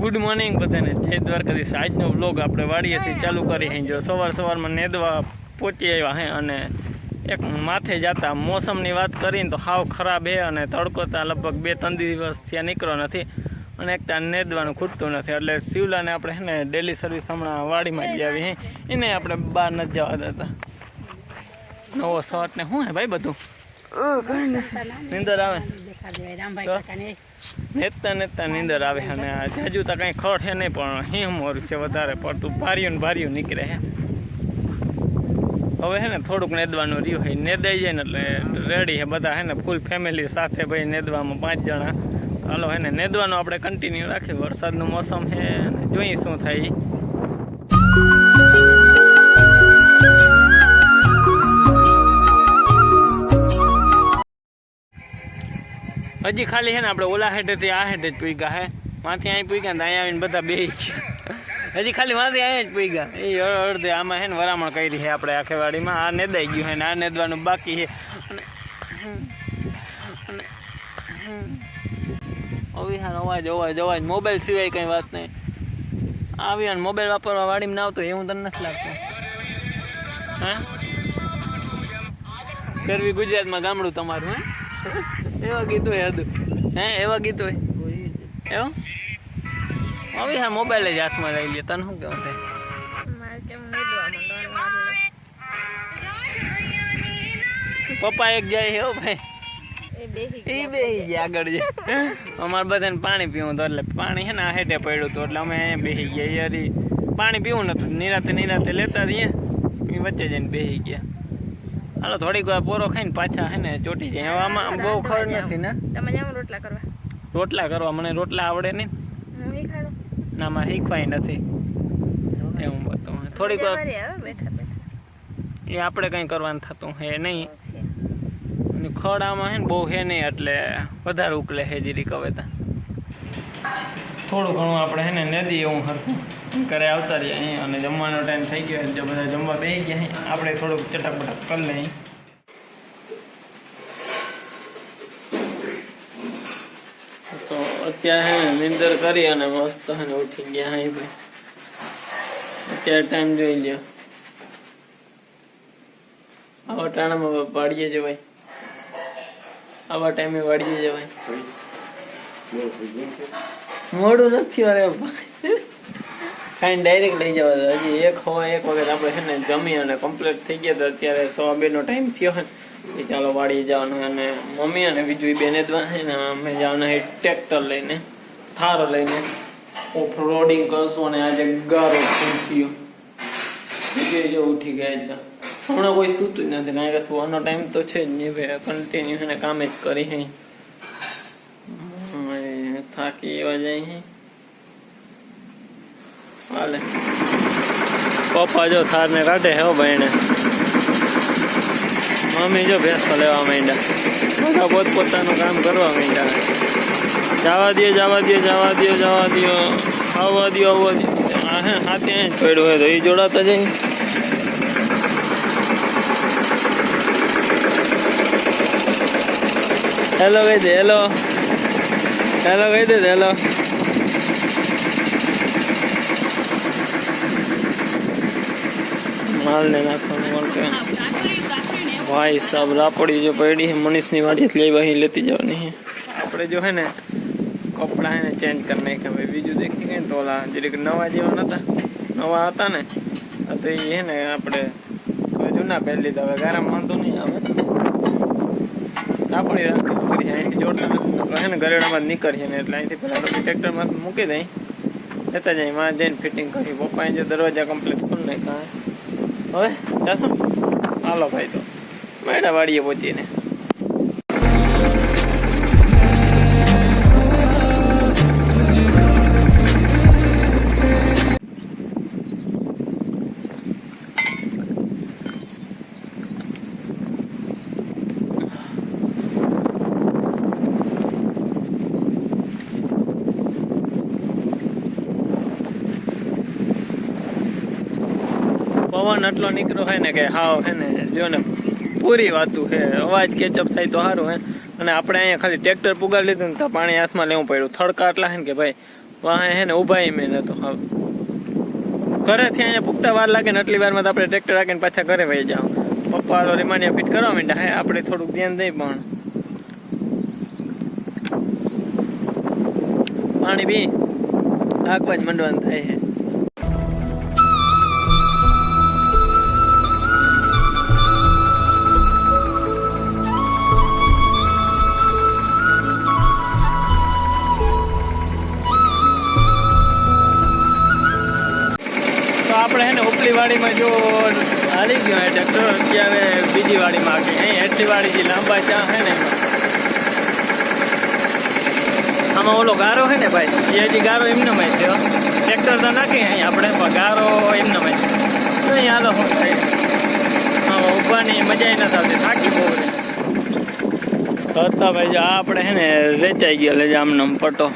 Good morning બધાને, જય દ્વારકાધીશ। આજનો વ્લોગ આપણે વાડીએથી ચાલુ કરી હે। જો સવારમાં નેદવા પહોંચી આવ્યા હે અને એક માથે જતા મોસમની વાત કરીને તો હાવ ખરાબ હે અને તડકો ત્યાં લગભગ 2-3 દિવસ ત્યાં નીકળ્યો નથી અને એક ત્યાં નેદવાનું ખૂટતું નથી એટલે શિવલાને આપણે હે ને ડેલી સર્વિસ હમણાં વાડીમાં જ આવી હે, એને આપણે બહાર નથી જવા દેતા। નવો શર્ટ ને શું હે ભાઈ બધું નીંદર આવે નેતા નીંદર આવે અને જાજુ તો કંઈ ખડ છે નહીં પણ હિમ મોરું છે વધારે પડતું, ભાર્યું નીકળે છે। હવે હે ને થોડુંક નેદવાનું રહ્યું હોય, નેદાઈ જાય ને એટલે રેડી છે બધા હે ને ફૂલ ફેમિલી સાથે ભાઈ નેદવામાં 5 જણા। હાલો હે ને નેદવાનું આપણે કન્ટિન્યુ રાખીએ, વરસાદનું મોસમ છે અને જોઈએ શું થાય। હજી ખાલી છે ને આપણે ઓલા હેઠેથી આ હેઠે જ પૂગ્યા હે, માથી અહીં પૂગ્યા ને અહીંયા આવીને બધા બેસી ગયા। હજી ખાલી માથી અહીંયા જ પૂગ્યા, એ અડધે આમાં છે ને વરામણ કરી છે આપણે આખે વાડીમાં। આ નેદાઈ ગયું છે ને આ નેદવાનું બાકી છે અને અવિહાર અવાજ મોબાઈલ સિવાય કંઈ વાત નહીં। આવી મોબાઈલ વાપરવા વાડીમાં ના આવતો એવું તને નથી લાગતું? હા, કરવી ગુજરાતમાં ગામડું તમારું હે? એવા ગીતો હતું હે, એવા ગીતો એવું હવે હા મોબાઈલ જ હાથમાં લઈ લે, તને શું કેવું થાય? પપ્પા એક જાય છે ભાઈ, એ બેસી ગયા આગળ જાય। અમારે બધાને પાણી પીવું હતું એટલે પાણી છે ને આ હેઠે પડ્યું હતું એટલે અમે અહીંયા બેસી ગયા યાર, પાણી પીવું નતું, નિરાતે લેતા રહીએ એ વચ્ચે જઈને બેસી ગયા। હાલો થોડીક વાર પોરો ખાઈને પાછા હે ને ચોટી જાય। હવે આમાં બહુ ખબર નથી ને રોટલા કરવા મને રોટલા આવડે નહીં ના, મારે શીખવાય નથી એવું બધું। થોડીક વાર એ આપણે કંઈ કરવાનું થતું હે નહીં, ખડામાં હે ને બહુ હે નહીં એટલે વધારે ઉકલે હે જીરી કવેતા। થોડું ઘણું આપણે હે ને નદી એવું હરખું ઘરે આવતા રહીએ અહીં અને જમવાનો ટાઈમ થઈ ગયો જો બધા જમવા બેસી ગયા, આપણે થોડુંક ચટક-પટક કરી લઈએ। તો અત્યારે હે ને નીંદર કરી અને મસ્ત હે ને ઉઠી ગયા અહીં ભાઈ। અત્યારે ટાઈમ જોઈ લ્યો, આવા ટાણામાં વાડીએ જવાય, આવા ટાઈમે વાડીએ જવાય। મોડું નથી અરે ખાઈને ડાયરેક્ટ લઈ જવા દો। હજી 1 વખત આપણે છે ને જમી અને કમ્પ્લીટ થઈ ગયા તો અત્યારે 1:15નો ટાઈમ થયો છે એ ચાલો વાડીએ જવાનું અને મમ્મી અને બીજું બે નેદવા છે ને અમે જવાના છે ટ્રેક્ટર લઈને, થાર લઈને ઓફ રોડિંગ કરશું અને આજે ગારો ફૂલ થયો જો ઉઠી ગયા તો હમણાં કોઈ સૂતું જ નથી કારણ કે સુવાનો ટાઈમ તો છે જ નહીં ભાઈ, કન્ટિન્યુ છે ને કામ જ કરી છે, થાકી એવા જાય છે। હાલે પપ્પા જો થાર ને કાઢે હે ભાઈને, મમ્મી જો ભેંસો લેવા માંડ્યા, બધા પોતપોતાનું કામ કરવા માંડ્યા। જવા દો આવવા દો હા હે હાથે જ પડ્યું હોય તો એ જોડાતા જાય। હેલો કહી દે, હેલો કહી દે, હેલો માલ ને નાખવાનું ભાઈ સાહેબ રાપડી જો પડી છે મનીષની વાડીથી લઈ વહી લેતી જવાની છે। આપણે જો હે ને કપડા હે ને ચેન્જ કરી નાખ્યા ભાઈ, બીજું દેખી ગઈ ને તો ઓલા જરીક નવા જેવા નવા હતા ને તો એ હે ને આપણે જૂના પહેરી લીધા। હવે ગારામાં વાંધો નહીં આવે, રાપડી રાખી કરી અહીંથી જોડતા નથી હે ને ગરેડામાં જ નીકળશે ને એટલે અહીંથી પેલા ટ્રેક્ટરમાં મૂકી દઈ લેતા જાય, માં જઈને ફિટિંગ કરી। પપ્પાએ જે દરવાજા કમ્પ્લીટ ખોલી નાખ્યા। હવે જાશું હાલો ભાઈ, તો મેડા વાડીએ પહોંચીને પવન એટલો નીકળ્યો હે ને કે હાવ હે ને જો ને પૂરી વાતું હે, અવાજ કેચઅપ થાય તો સારું હે। અને આપણે અહીંયા ખાલી ટ્રેક્ટર પુગાડી લીધું ને તો પાણી હાથમાં લેવું પડ્યું, થડકા એટલા હે ને કે ભાઈ વાહે હે ને ઊભા મેં નતો હવે ઘરેથી અહીંયા પૂગતા વાર લાગે ને એટલી વારમાં તો આપણે ટ્રેક્ટર રાખીને પાછા ઘરે વહી જાવ. પપ્પા રીમાનિયા ફિટ કરવા માંડ્યા હે, આપણે થોડુંક ધ્યાન દઈ પણ પાણી બી આંકવા જ મંડવાનું થાય છે. આપણે હે ને ઉપલી વાડીમાં જો હાલી ગયો હે ટ્રેક્ટર, અત્યારે બીજી વાડીમાં આવી. અહીં એટલી વાડી જે લાંબા ચા હે ને આમાં ઓલો ગારો હે ને ભાઈ, એ હજી ગારો એમને માં થયો. ટ્રેક્ટર તો નાખી અહીં આપણે, પણ ગારો એમને માં નહીં. હાલો શું થાય, હા ઊભાની મજા નથી આવતી, થાકી બહુ રહે. હતા ભાઈ જો આપણે હે ને રેચાઈ ગયો લે આમનો પટ્ટો,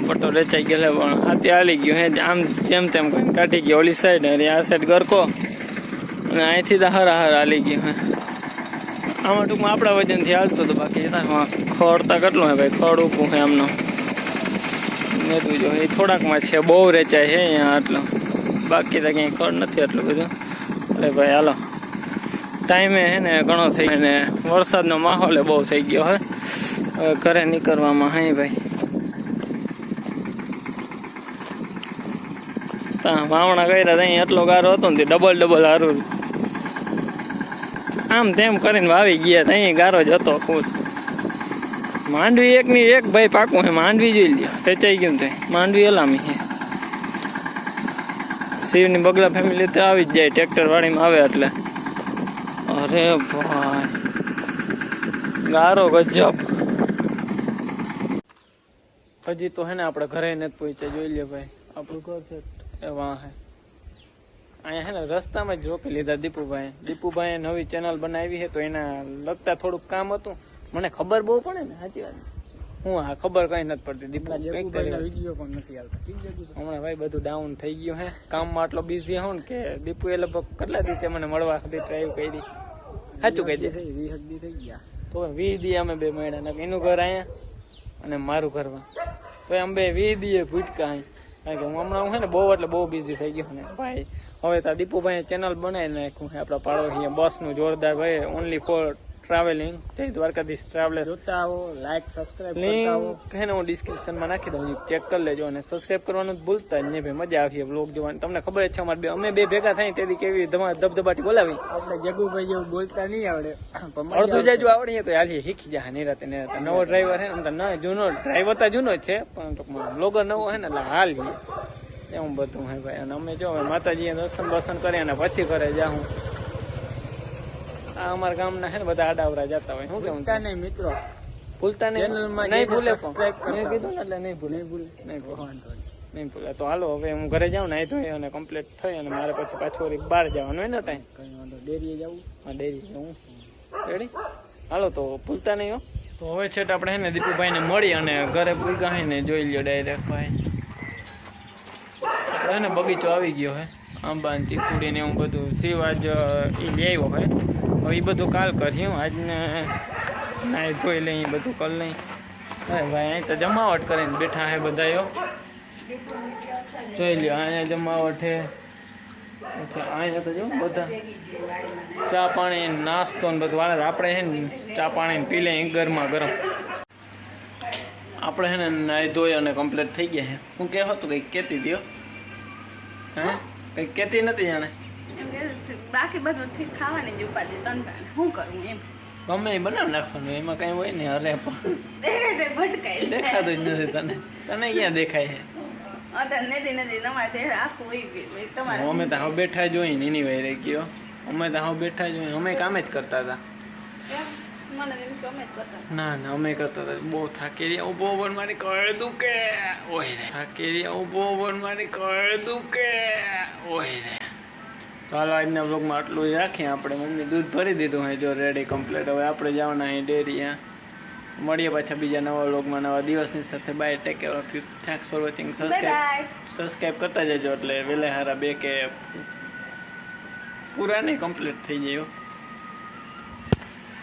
પટ્ટો રેચાઈ ગયો પણ હાથે હાલી ગયો હે. આમ જેમ તેમ કરીને કાઢી ગયો ઓલી સાઈડ, અને આ સાઈડ ગરકો, અને અહીંથી તો હરા હાલી ગયો હે. આમાં ટૂંકમાં આપણા વજનથી હાલતું હતું, બાકી ખોડતા કેટલું હે ભાઈ, ખોડ ઊભું હે આમનો નેતું જો એ થોડાકમાં છે. બહુ રેચાય છે અહીંયા આટલો, બાકી તો ક્યાંય ખોડ નથી આટલું બધું. અરે ભાઈ હાલો, ટાઈમે હે ને ઘણો થઈ ગયો ને વરસાદનો માહોલ બહુ થઈ ગયો હે. હવે ઘરે નીકળવામાં હે ભાઈ, વાવણા કર્યા અહીં એટલો ગારો હતો ને ડબલ હારું આમ તેમ કરીને વાવી ગયા. અહીં ગારો જ હતો ખુદ. માંડવી એકની એક ભાઈ પાકું હે, માંડવી જોઈ લ્યો ટેચાઈ ગયું તે માંડવી હલામી છે. શિવની બગલા ફેમિલી તો આવી જ જાય ટ્રેક્ટર વાડીમાં આવે એટલે. અરે ભાઈ ગારો ગજબ. હજી તો હે ને આપણે ઘરે નથી પહોંચ્યા, જોઈ લ્યો ભાઈ આપણું ઘર છે વાહ હે. અહીંયા હે ને રસ્તામાં જ રોકી લીધા દીપુભાઈ નવી ચેનલ બનાવી છે, તો એના લગતા થોડુંક કામ હતું. મને ખબર બહુ પડે ને, સાચી વાત. હું હા ખબર કઈ નથી પડતી. દીપુભાઈ વિડીયો પણ નથી આવતા હમણાં ભાઈ, બધું ડાઉન થઈ ગયું હે. કામમાં આટલો બિઝી હોઉં ને કે દીપુએ લગભગ કેટલા દિવસે મને મળવા સુધી ટ્રાય કરી. સાચું કહી દે 20 દી થઈ ગયા, તો 20 દી અમે બે મળ્યા. એનું ઘર અહીંયા અને મારું ઘરમાં, તો અમે બે 20 દીએ ભૂટકા અહીં. કારણ કે હું હમણાં હે ને બહુ એટલે બહુ બિઝી થઈ ગયો ને ભાઈ. હવે તો દીપુભાઈ ચેનલ બનાવી નાખ્યું છે આપણા પાડોશી બસનું જોરદાર ભાઈ, ઓનલી ફોર ટ્રાવેલિંગ. જય દ્વારકાધીશ ટ્રાવેલર્સ. જોતા આવો, લાઈક સબસ્ક્રાઇબ કરતા આવો. હે ને હું ડિસ્ક્રિપ્શનમાં નાખી દઉં, ચેક કરી લેજો અને સબસ્ક્રાઇબ કરવાનું ભૂલતા જ નહીં ભાઈ. મજા આવી બ્લોગ જોવાની. તમને ખબર જ છે અમારે અમે બે ભેગા થઈ તેથી કેવી ધબધબાટી બોલાવી. આપણે જગુભાઈ જેવું બોલતા નહીં આવડે, અડધું જાજુ આવડે તો હાલીએ શીખી જાય. નિરાતે નવો ડ્રાઈવર હે ને, જૂનો ડ્રાઈવર તો જૂનો જ છે પણ બ્લોગર નવો હે ને એટલે હાલીએ એવું બધું હે ભાઈ. અને અમે જો માતાજીએ દર્શન બર્શન કરી અને પછી ઘરે જાઉં. આ અમારા ગામના હે ને બધા આડાવરા જતા હોય. શું કેવું નહીં મિત્રો, ભૂલતા નહીં, નહીં ભૂલે, મેં કીધું ને એટલે નહીં ભૂલે, નહીં ભૂલે. તો હાલો હવે હું ઘરે જાઉં ને ધોઈ અને કમ્પ્લીટ થઈ, અને મારે પછી પાછું બહાર જવાનું હોય ને ટાઈમ. ડેરીએ જવું, હા ડેરી જવું. રેડી હાલો, તો ભૂલતા નહીં હો. તો હવે છે આપણે હે ને દીપુભાઈને મળી અને ઘરે પૂગા હે ને જોઈ લ્યો ડાયરેક્ટ ભાઈ. આપણે હે ને બગીચો આવી ગયો હે, આંબા ને ચીકુડી ને એવું બધું. શિવ આજ એ લઈ આવ્યો હે, હવે એ બધું કાલ કર્યું. આજને નાઈ ધોઈ લઈ બધું કરી લઈ. અરે ભાઈ અહીં તો જમાવટ કરીને બેઠા હે બધાયો, જોઈ લ્યો. અહીંયા જમાવટ હે, અહીંયા તો જો બધા ચા પાણી નાસ્તો ને બધું વાળે. આપણે હે ને ચા પાણી પી લઈએ ગરમા ગરમ. આપણે હે ને નાઈ ધોઈ અને કમ્પ્લીટ થઈ ગયા હે. હું કહેતો હતો કંઈક કહેતી દો, હે કંઈક કહેતી નથી જાણે. બાકી બધું ઠીક, ખાવાની જ ઉપાધિ તંટાણે શું કરું એમ. ગમે એ બનાવી નાખવાનું, એમાં કઈ હોય ને. અરે પણ ભટકાઈ દેખાતું જ નથી તને. તને ક્યાં દેખાય છે? અમે તો હવે બેઠા જોઈ ને એની વાય રહી ગયો. અમે તો હવે બેઠા જોઈ, અમે કામ જ કરતા હતા. ના ના અમે કરતા હતા. બહુ થાકી રહ્યા, ઉભો પણ મારી કળ દુખે ઓય રે. થાકી રહ્યા, ઉભો પણ મારી કળ દુખે ઓય રે. તો હાલો આજના બ્લોગમાં આટલું જ રાખીએ આપણે. મમ્મી દૂધ ભરી દીધું હોય જો રેડી કમ્પ્લીટ. હવે આપણે જવાના અહીં ડેરી. મળીએ પાછા બીજા નવા બ્લોગમાં નવા દિવસની સાથે. Bye, take care of you, thanks for watching. Subscribe કરતા જજો એટલે વહેલા હારા બે કે પૂરા નહીં કમ્પ્લીટ થઈ જાય.